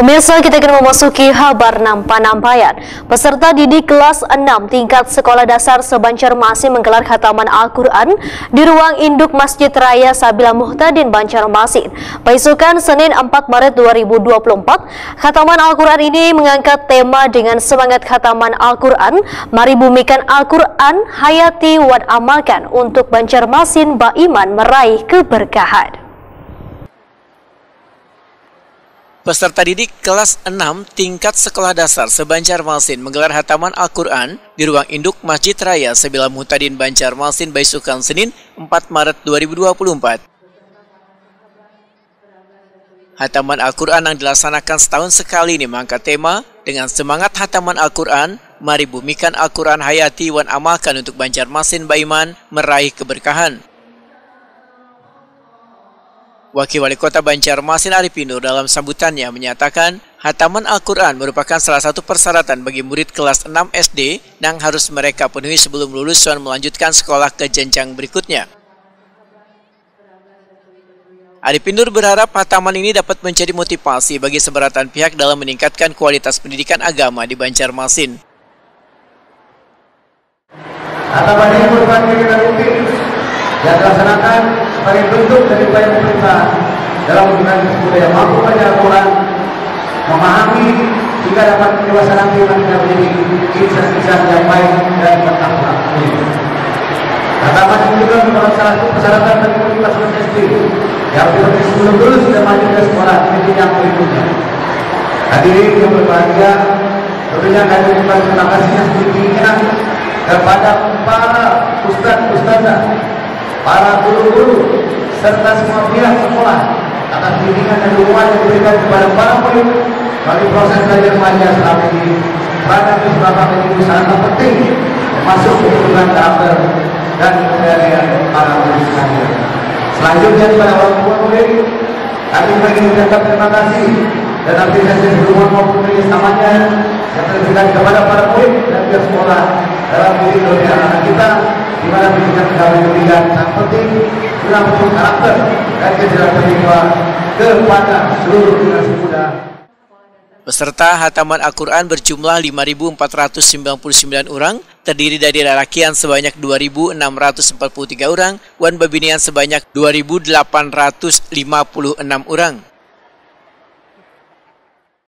Pemirsa, kita akan memasuki kabar penyampaian. Peserta didik kelas 6 tingkat sekolah dasar se-Banjarmasin menggelar khataman Al-Quran di ruang induk Masjid Raya Sabila Muhtadin, Banjarmasin. Besokan Senin 4 Maret 2024, khataman Al-Quran ini mengangkat tema dengan semangat khataman Al-Quran, mari bumikan Al-Quran, hayati wan amalkan untuk Banjarmasin Baiman meraih keberkahan. Peserta didik kelas 6 tingkat sekolah dasar se-Banjarmasin menggelar khataman Al-Quran di ruang induk Masjid Raya Sabila Muhtadin, Banjarmasin besokan Senin 4 Maret 2024. Khataman Al-Quran yang dilaksanakan setahun sekali ini mengangkat tema dengan semangat khataman Al-Quran, mari bumikan Al-Quran, hayati wan amalkan untuk Banjarmasin Baiman meraih keberkahan. Wakil Wali Kota Banjarmasin Arifin Nur dalam sambutannya menyatakan, khataman Al-Quran merupakan salah satu persyaratan bagi murid kelas 6 SD yang harus mereka penuhi sebelum lulus dan melanjutkan sekolah ke jenjang berikutnya. Arifin Nur berharap khataman ini dapat menjadi motivasi bagi sebaratan pihak dalam meningkatkan kualitas pendidikan agama di Banjarmasin. Khataman ini merupakan kegiatan rutin yang dilaksanakan sebagai bentuk dari upaya pemerintah dalam menggunakan budaya mampu baca Al-Quran, memahami hingga dapat dewasa nanti menjadi insan-insan yang baik dan berakhlak. Khataman ini juga merupakan salah satu persyaratan bagi murid kelas 6 SD yang sebelum lulus sudah maju ke sekolah di yang berikutnya. Hadirin yang berbahagia, tentunya kami mengucapkan terima kasih yang setinggi-tingginya kepada para ustaz-ustazah, para guru-guru, serta semua pihak sekolah atas bimbingan dan dukungan yang diberikan kepada para murid bagi proses belajar mengajar selama ini. Bahkan beberapa itu sangat penting termasuk hubungan karakter dan kepribadian para murid sekalian. Selanjutnya kepada orang tua murid, kami ingin mengucapkan terima kasih dan apresiasi dukungan maupun kerjasamanya yang diberikan kepada para murid dan pihak sekolah dalam mendidik anak kita, di mana pendidikan pendidikan sangat penting guna membentuk karakter dan kecerdasan jiwa kepada seluruh generasi muda. Peserta khataman Al-Quran berjumlah 5.499 orang, terdiri dari lelakian sebanyak 2.643 orang, wan babinian sebanyak 2.856 orang.